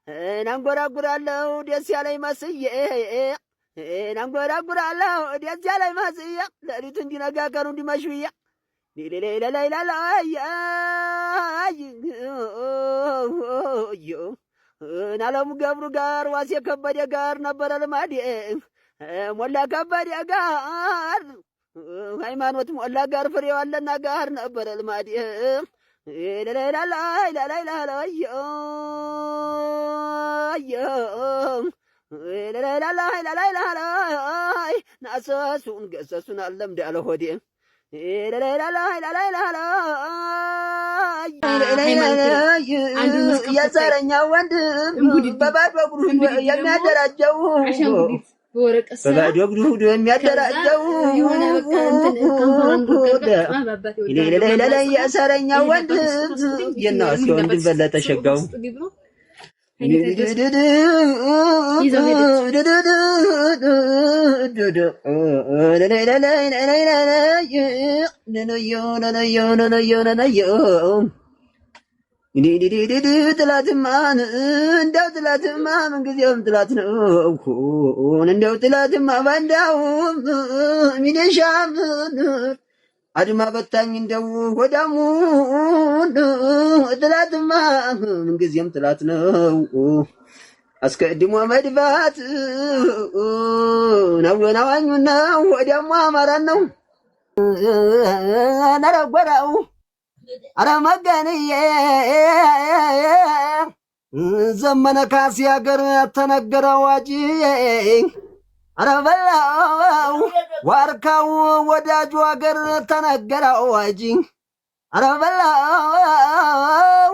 እናንጎራጉራለሁ ደስ ያለኝ መስዬ እናንጎራጉራለሁ ደስ ያለኝ መስዬ ሌሊት እንዲነጋ ቀኑ እንዲመሽ ብዬ አለሙ ገብሩ ጋር ዋሴ ከበደ ጋር ነበረ ልማዴ ሞላ ከበደ ጋር ሃይማኖት ሞላ ጋር ፍሬው አለና ጋር ነበረ ልማዴ ናሰሱን ገሰሱን አለምድ ያለ ሆዴ የዘረኛ ወንድም በባዶ እግሩ የሚያደራጀው በባዶ እግሩ የሚያደራጀው የዘረኛ ወንድም የናስ ወንድም በለጠ ሸጋው ጥላትማን እንደው ጥላትማ ምንጊዜውም ጥላት ነው እንደው ጥላትማ ባንዳውም ሚሊሻም አድማ በታኝ እንደው ወዳሙ ጥላትማ ምንጊዜም ጥላት ነው አስቀድሞ መድባት ናወናዋኙና ወዳሙ አማራን ነው ነረጎራው አረመገንዬ ዘመነ ካሴ ሀገር ተነገረው አጂ አረበላው ዋርካው ወዳጁ ሀገር ተነገረው አጂ አረበላው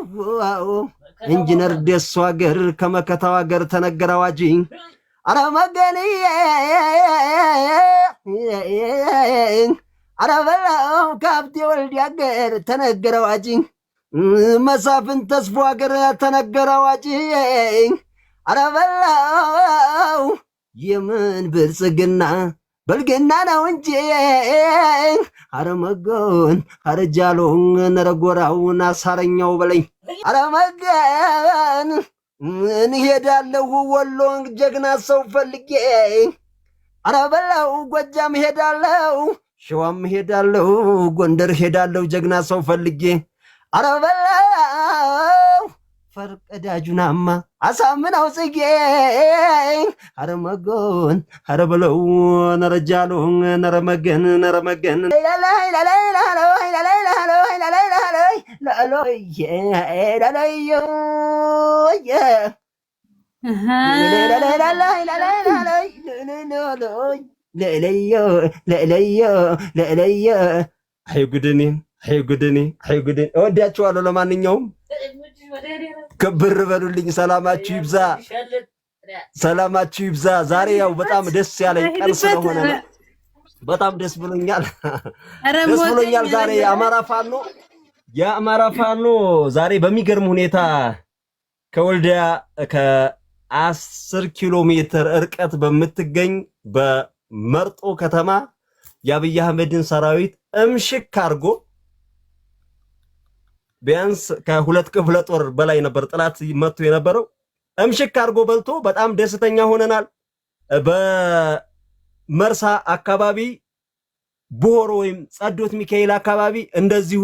ኢንጂነር ደሱ ሀገር ከመከታው ሀገር ተነገረው አጂ አረመገንዬ አረበላው ካብቴ ወልድ ሀገር ተነገረው አጂ መሳፍን ተስፎ ሀገር ተነገረው አጂ አረበላው የምን ብልጽግና በልግና ነው እንጂ አረመገን አረጃሎን ነረጎራውን አሳረኛው በለኝ አረመገን እንሄዳለሁ ወሎን ጀግና ሰው ፈልጌ አረበላው ጎጃም ሄዳለሁ ሸዋም ሄዳለሁ ጎንደር ሄዳለሁ ጀግና ሰው ፈልጌ አረበላው ፈርቀዳጁናማ አሳምነው ጽጌ አረመጎን አረበለው ነረጃሎ ነረመገን ነረመገን ለለየ አይ ጉድኔ አይ ጉድኔ አይ ጉድኔ እወዳችኋለሁ። ለማንኛውም ክብር በሉልኝ። ሰላማችሁ ይብዛ፣ ሰላማችሁ ይብዛ። ዛሬ ያው በጣም ደስ ያለኝ ቀን ስለሆነ በጣም ደስ ብሎኛል፣ ደስ ብሎኛል። ዛሬ የአማራ ፋኖ ዛሬ በሚገርም ሁኔታ ከወልዲያ ከ10 ኪሎ ሜትር ርቀት በምትገኝ በመርጦ ከተማ የአብይ አህመድን ሰራዊት እምሽክ አድርጎ ቢያንስ ከሁለት ክፍለ ጦር በላይ ነበር ጥላት መጥቶ የነበረው እምሽክ አድርጎ በልቶ በጣም ደስተኛ ሆነናል። በመርሳ አካባቢ ቡሆሮ ወይም ጸዶት ሚካኤል አካባቢ እንደዚሁ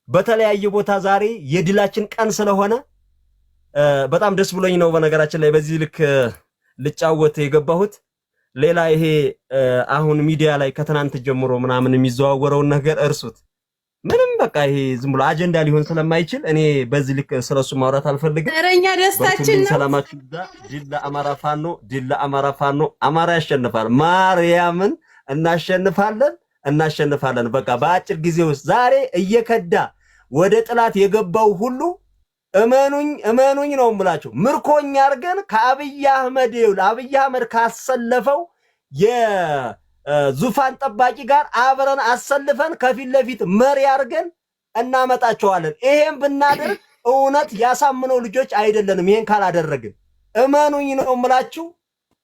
በተለያየ ቦታ ዛሬ የድላችን ቀን ስለሆነ በጣም ደስ ብሎኝ ነው። በነገራችን ላይ በዚህ ልክ ልጫወት የገባሁት ሌላ ይሄ አሁን ሚዲያ ላይ ከትናንት ጀምሮ ምናምን የሚዘዋወረውን ነገር እርሱት። ምንም በቃ ይሄ ዝም ብሎ አጀንዳ ሊሆን ስለማይችል እኔ በዚህ ልክ ስለሱ ማውራት አልፈልግም። እረኛ ደስታችን ነው። ሰላማችሁ ይብዛ። ድል ለአማራ ፋኖ፣ ድል ለአማራ ፋኖ። አማራ ያሸንፋል። ማርያምን እናሸንፋለን። በቃ በአጭር ጊዜ ውስጥ ዛሬ እየከዳ ወደ ጥላት የገባው ሁሉ እመኑኝ ነው የምላችሁ ምርኮኛ አርገን ከአብይ አህመድ ካሰለፈው የዙፋን ጠባቂ ጋር አብረን አሰልፈን ከፊት ለፊት መሪ አርገን እናመጣቸዋለን። ይሄን ብናደርግ እውነት ያሳምነው ልጆች አይደለንም። ይሄን ካላደረግን እመኑኝ ነው የምላችሁ።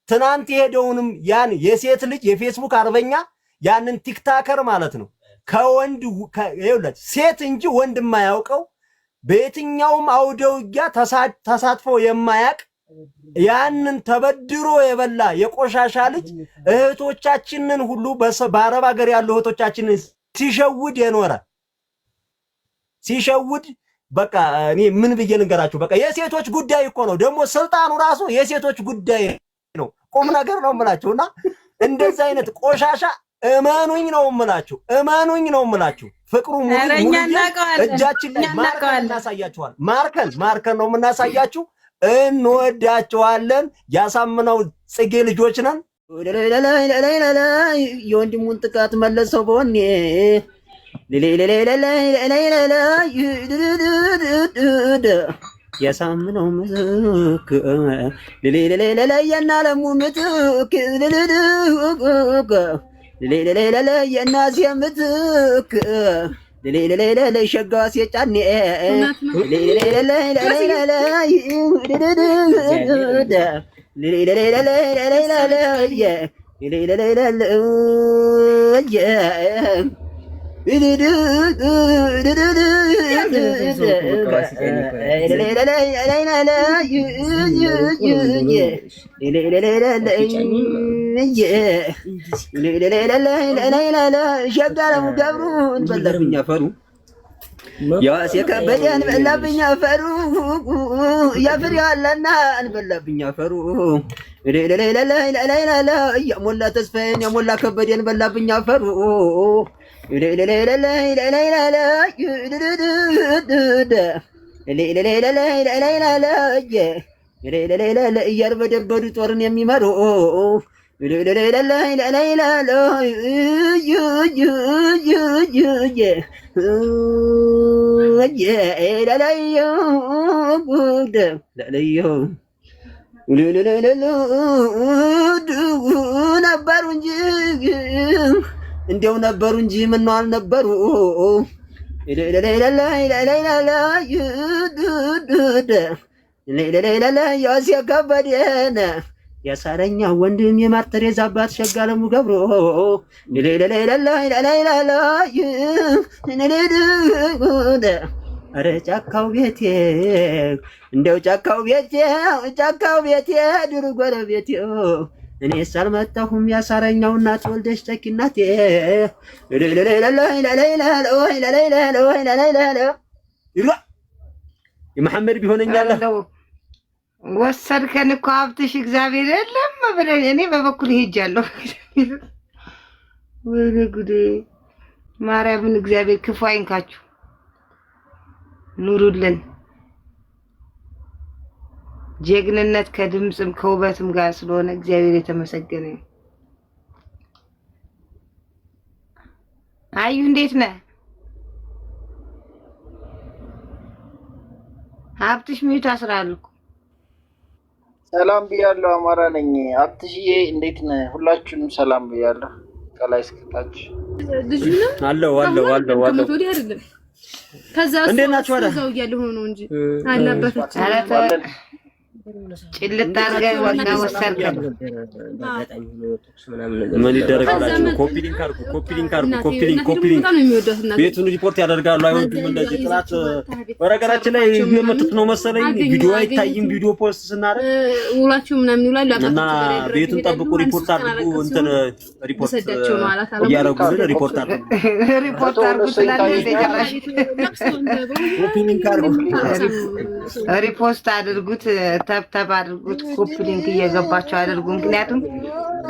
ትናንት የሄደውንም ያን የሴት ልጅ የፌስቡክ አርበኛ ያንን ቲክታከር ማለት ነው ከወንድ ይኸውላችሁ ሴት እንጂ ወንድ የማያውቀው በየትኛውም አውደ ውጊያ ተሳትፎ የማያቅ ያንን ተበድሮ የበላ የቆሻሻ ልጅ እህቶቻችንን ሁሉ በአረብ ሀገር ያሉ እህቶቻችንን ሲሸውድ የኖረ ሲሸውድ በቃ እኔ ምን ብዬ ልንገራችሁ? በቃ የሴቶች ጉዳይ እኮ ነው። ደግሞ ስልጣኑ ራሱ የሴቶች ጉዳይ ነው። ቁም ነገር ነው የምላችሁና እንደዛ አይነት ቆሻሻ እመኑኝ ነው የምላችሁ፣ እመኑኝ ነው የምላችሁ። ፍቅሩ ሙሉ እጃችን ላይ ማርከን እናሳያችኋል። ማርከን ነው የምናሳያችሁ። እንወዳችኋለን። ያሳምነው ጽጌ ልጆች ነን። የወንድሙን ጥቃት መለሰው በወኔ ያሳምነው ምትክ የናለሙ ምትክ የናሴ ምትክ ሸጋዋ ሴጫኔ ሸጋለሙ ገብሩን በላብኛ ፈሩ ያዋሴ ከበደን በላብኛ ፈሩ ያፍሪያለና እንበላብኛ ፈሩ የሞላ ተስፋዬን የሞላ ከበደን በላብኛ ፈሩ እያርበደበዱ ጦርን የሚመሩ ነበሩ እንጂ እንዲያው ነበሩ እንጂ ምነው አልነበሩ ያሴ ከበደን የሳረኛ ወንድም የማርተሬዛ አባት ሸጋለሙ ገብሮ ኧረ ጫካው ቤቴ እንደው ጫካው ቤቴ ድሩ ጎረቤቴ እኔ ሳልመጣሁም ያሳረኛው እናት ወልደሽ ተኪናቴ የመሐመድ ቢሆነኛል ወሰድከን እኮ ሀብትሽ እግዚአብሔር የለም ብለን እኔ በበኩል ሄጃለሁ። ወይኔ ጉዴ! ማርያምን እግዚአብሔር ክፉ አይንካችሁ፣ ኑሩልን። ጀግንነት ከድምጽም ከውበትም ጋር ስለሆነ እግዚአብሔር የተመሰገነ ነው። አዩ እንዴት ነህ? ሀብትሽ ሚዩት አስራል እኮ። ሰላም ብያለሁ። አማራ ነኝ። ሀብትሽዬ እንዴት ነህ? ሁላችሁንም ሰላም ብያለሁ። ከላይ እስከታች አለው ከዛ እዛው እያለሁ ነው እንጂ አልነበረች። ጭልጥ አድርገህ ወና ወሰድከን። ምን ይደረጋላችሁ? ኮፒ ሊንክ ቤቱን ሪፖርት ያደርጋሉ። አይወዱም እንደዚህ ጥላት። በነገራችን ላይ የመጡት ነው መሰለኝ ቪዲዮ አይታይም። ቪዲዮ ፖስት ስናደርግ ውላችሁ ምናምን ይውላል እና ቤቱን ጠብቁ፣ ሪፖርት አድርጉ። እንትን ሪፖርት ያደርጉልን፣ ሪፖርት አድርጉ ስላለኝ ተጨራሽ ኮፒ ሊንክ አድርጉ፣ ሪፖስት አድርጉት፣ ተብ አድርጉት፣ ኮፒ ሊንክ እየገባችሁ አድርጉ። ምክንያቱም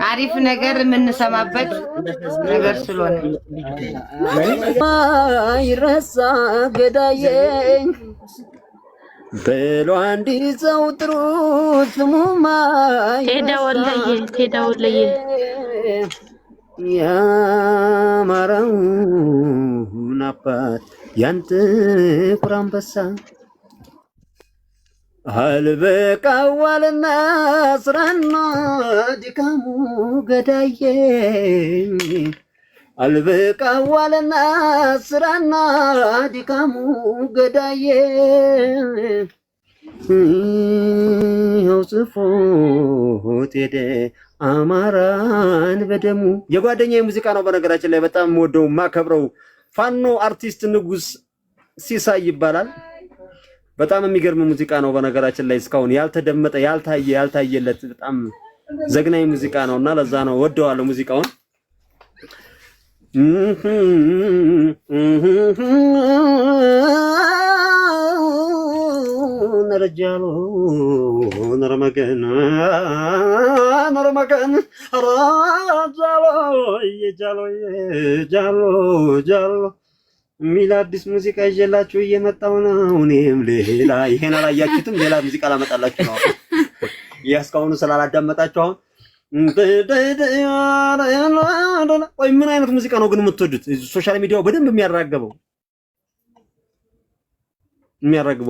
አሪፍ ነገር የምንሰማበት ነገር ስለሆነ ይረሳ ገዳዬ በሎ አንዲ ሰው ጥሩ ስሙማ ቴዳወለየ ያማረውን አባት ያንተ ኩራምበሳ አልበቃዋልና ስራና ድካሙ ገዳዬ አልበቃዋልና ስራና ድካሙ ገዳዬ ያው ጽፎት ሄደ አማራን በደሙ የጓደኛዬ ሙዚቃ ነው። በነገራችን ላይ በጣም የምወደው ማከብረው ፋኖ አርቲስት ንጉስ ሲሳይ ይባላል። በጣም የሚገርም ሙዚቃ ነው። በነገራችን ላይ እስካሁን ያልተደመጠ ያልታየለት በጣም ዘግናኝ ሙዚቃ ነውና ለዛ ነው ወደዋለሁ ሙዚቃውን። ነረጃሎ ነረመገን ጃሎ ሚል አዲስ ሙዚቃ ይዤላችሁ እየመጣሁ ነው። እኔም ሌላ ይሄን አላያችሁትም፣ ሌላ ሙዚቃ ላመጣላችሁ ነው። እስካሁን ስላላዳመጣችሁ አሁን ወይ ምን አይነት ሙዚቃ ነው ግን የምትወዱት? ሶሻል ሚዲያው በደንብ የሚያራገበው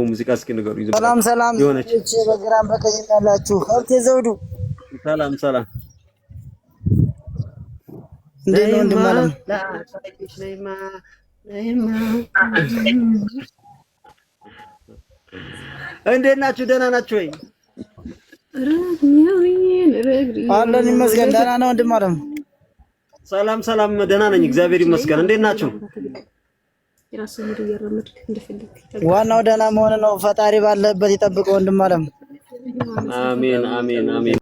ሙዚቃ እስኪ ንገሩኝ። ሰላም የሆነች በግራም በቀኝም ያላችሁ ሀብቴ ዘውዱ ሰላም እንዴት ነው እንደማለም እንዴት ናችሁ? ደህና ናችሁ ወይ? አለን ይመስገን። ደህና ነው እንደማለም ሰላም ደህና ነኝ እግዚአብሔር ይመስገን። እንዴት ናችሁ? ዋናው ደህና መሆን ነው። ፈጣሪ ባለበት ይጠብቀው እንደማለም። አሜን።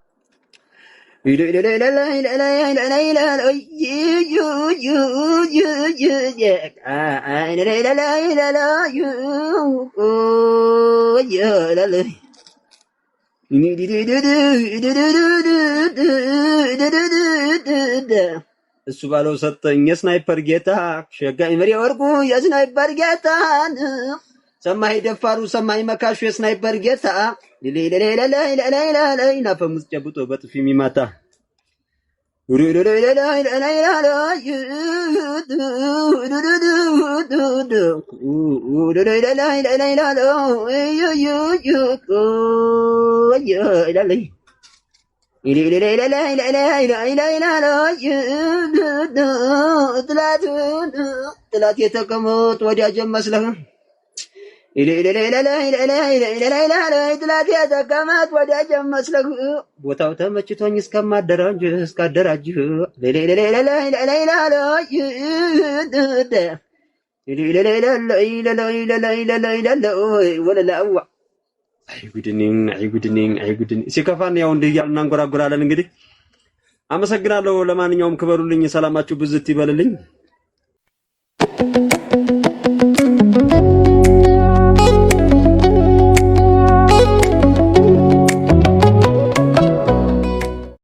እሱ ባለው ሰጠኝ የስናይፐር ጌታ ሸጋኝ መሪ ወርቁ የስናይፐር ጌታ ሰማይ ደፋሩ ሰማይ መካሹ የስናይፐር ጌታ ናፈሙዝ ጨብጦ በጥፊ የሚማታ ጥላት የተቀመጥ ወዳጅ መስለህ ጥላት የተቀመጥ ወዳጅ መስለህ ቦታው ተመችቶኝ እስካደራጅ አይጉድንኝ ሲከፋን ያው እንዲህ እያልን እናንጎራጉራለን። እንግዲህ አመሰግናለሁ። ለማንኛውም ክበሩልኝ፣ ሰላማችሁ ብዝት ይበልልኝ።